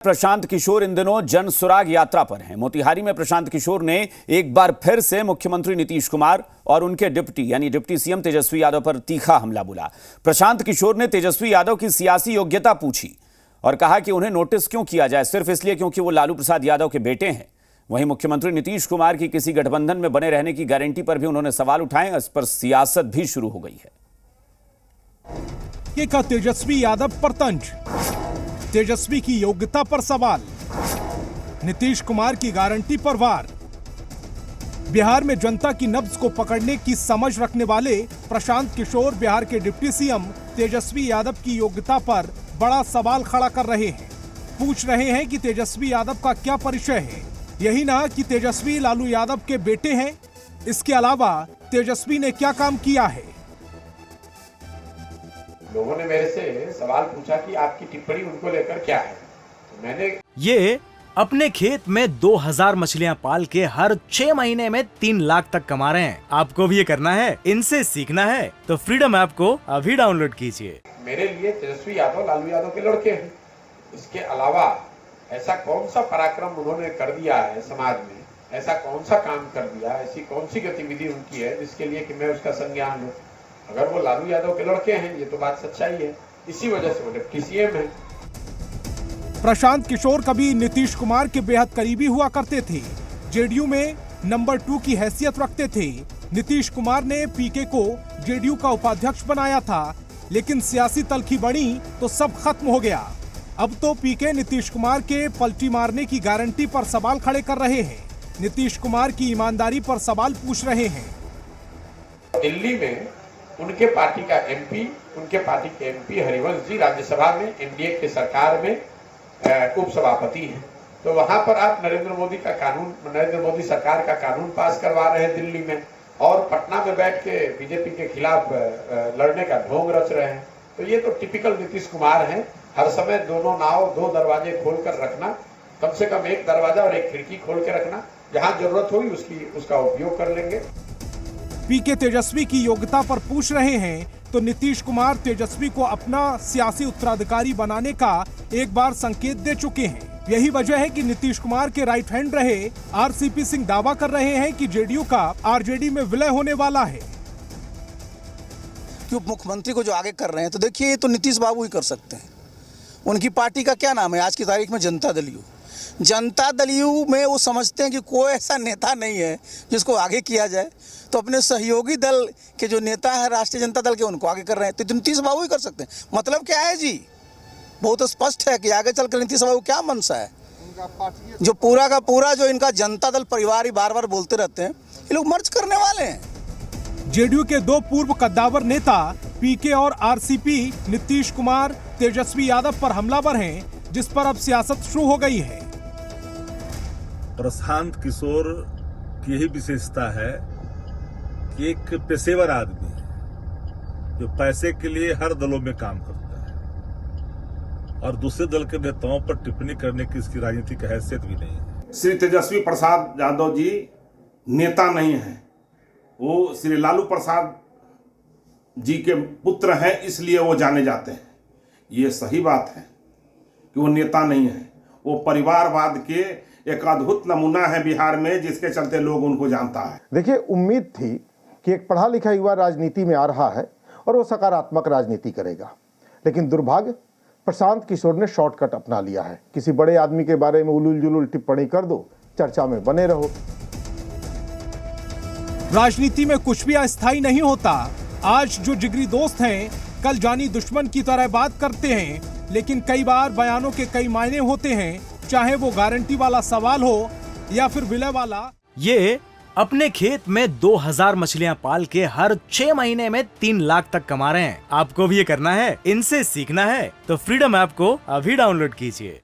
प्रशांत किशोर इन दिनों जन सुराग यात्रा पर हैं। मोतिहारी में प्रशांत किशोर ने एक बार फिर से मुख्यमंत्री नीतीश कुमार और उनके डिप्टी सीएम तेजस्वी यादव पर तीखा हमला बोला। प्रशांत किशोर ने तेजस्वी यादव की सियासी योग्यता पूछी और कहा कि उन्हें नोटिस क्यों किया जाए, सिर्फ इसलिए क्योंकि वो लालू प्रसाद यादव के बेटे हैं। वहीं मुख्यमंत्री नीतीश कुमार की किसी गठबंधन में बने रहने की गारंटी पर भी उन्होंने सवाल उठाए। इस पर सियासत भी शुरू हो गई है। तेजस्वी यादव पर तंज, तेजस्वी की योग्यता पर सवाल, नीतीश कुमार की गारंटी पर वार। बिहार में जनता की नब्ज को पकड़ने की समझ रखने वाले प्रशांत किशोर बिहार के डिप्टी सीएम तेजस्वी यादव की योग्यता पर बड़ा सवाल खड़ा कर रहे हैं। पूछ रहे हैं कि तेजस्वी यादव का क्या परिचय है। यही ना कि तेजस्वी लालू यादव के बेटे हैं। इसके अलावा तेजस्वी ने क्या काम किया है। लोगों ने मेरे से सवाल पूछा कि आपकी टिप्पणी उनको लेकर क्या है। तो मैंने ये अपने खेत में 2000 मछलियां पाल के हर 6 महीने में 3 लाख तक कमा रहे हैं। आपको भी ये करना है, इनसे सीखना है तो फ्रीडम ऐप को अभी डाउनलोड कीजिए। मेरे लिए तेजस्वी यादव लालू यादव के लड़के हैं। इसके अलावा ऐसा कौन सा पराक्रम उन्होंने कर दिया है समाज में, ऐसा कौन सा काम कर दिया, ऐसी कौन सी गतिविधि उनकी है जिसके लिए कि मैं उसका संज्ञान लूं। अगर वो लालू यादव के लड़के हैं, ये तो बात सच्चाई है, इसी वजह से वो डिप्टी सीएम है। प्रशांत किशोर कभी नीतीश कुमार के बेहद करीबी हुआ करते थे। जेडीयू में नंबर 2 की हैसियत रखते थे। नीतीश कुमार ने पीके को जेडीयू का उपाध्यक्ष बनाया था, लेकिन सियासी तल्खी बढ़ी तो सब खत्म हो गया। अब तो पीके नीतीश कुमार के पलटी मारने की गारंटी पर सवाल खड़े कर रहे हैं। नीतीश कुमार की ईमानदारी पर सवाल पूछ रहे हैं। दिल्ली में उनके पार्टी का एमपी, उनके पार्टी के एमपी हरिवंश जी राज्यसभा में एनडीए की सरकार में उपसभापति हैं। तो वहां पर आप नरेंद्र मोदी सरकार का कानून पास करवा रहे हैं दिल्ली में, और पटना में बैठ के बीजेपी के खिलाफ लड़ने का ढोंग रच रहे हैं। तो ये तो टिपिकल नीतीश कुमार हैं। हर समय दोनों नाव, 2 दरवाजे खोलकर रखना, कम से कम एक दरवाजा और एक खिड़की खोल के रखना, जहां जरूरत होगी उसका उपयोग कर लेंगे। पीके तेजस्वी की योग्यता पर पूछ रहे हैं तो नीतीश कुमार तेजस्वी को अपना सियासी उत्तराधिकारी बनाने का एक बार संकेत दे चुके हैं। यही वजह है कि नीतीश कुमार के राइट हैंड रहे आरसीपी सिंह दावा कर रहे हैं कि जेडीयू का आरजेडी में विलय होने वाला है। कि उप मुख्यमंत्री को जो आगे कर रहे हैं, तो देखिए ये तो नीतीश बाबू ही कर सकते हैं। उनकी पार्टी का क्या नाम है आज की तारीख में? जनता दल में वो समझते हैं कि कोई ऐसा नेता नहीं है जिसको आगे किया जाए, तो अपने सहयोगी दल के जो नेता है राष्ट्रीय जनता दल के, उनको आगे कर रहे हैं। तो नीतीश बाबू ही कर सकते हैं। मतलब क्या है जी, बहुत स्पष्ट है कि आगे चलकर नीतीश बाबू क्या मनसा है। जो पूरा का पूरा जो इनका जनता दल परिवार ही बार बार बोलते रहते हैं, ये लोग मर्ज करने वाले हैं। जेडीयू के 2 पूर्व कद्दावर नेता पीके और आरसीपी नीतीश कुमार तेजस्वी यादव पर हमलावर हैं, जिस पर अब सियासत शुरू हो गई है। प्रशांत किशोर की यही विशेषता है कि एक पेशेवर आदमी है जो पैसे के लिए हर दलों में काम करता है, और दूसरे दल के नेताओं पर टिप्पणी करने की इसकी राजनीतिक हैसियत भी नहीं है। श्री तेजस्वी प्रसाद यादव जी नेता नहीं है, वो श्री लालू प्रसाद जी के पुत्र हैं, इसलिए वो जाने जाते हैं। ये सही बात है कि वो नेता नहीं है, वो परिवारवाद के एक अद्भुत नमूना है बिहार में, जिसके चलते लोग उनको जानता है। देखिए, उम्मीद थी कि एक पढ़ा लिखा युवा राजनीति में आ रहा है और वो सकारात्मक राजनीति करेगा, लेकिन दुर्भाग्य प्रशांत किशोर ने शॉर्टकट अपना लिया है। किसी बड़े आदमी के बारे में उलूल जुलूल टिप्पणी कर दो, चर्चा में बने रहो। राजनीति में कुछ भी अस्थायी नहीं होता। आज जो जिगरी दोस्त हैं, कल जानी दुश्मन की तरह बात करते हैं, लेकिन कई बार बयानों के कई मायने होते हैं, चाहे वो गारंटी वाला सवाल हो या फिर विलय वाला। ये अपने खेत में 2000 मछलियां पाल के हर 6 महीने में 3 लाख तक कमा रहे हैं। आपको भी ये करना है, इनसे सीखना है तो फ्रीडम ऐप को अभी डाउनलोड कीजिए।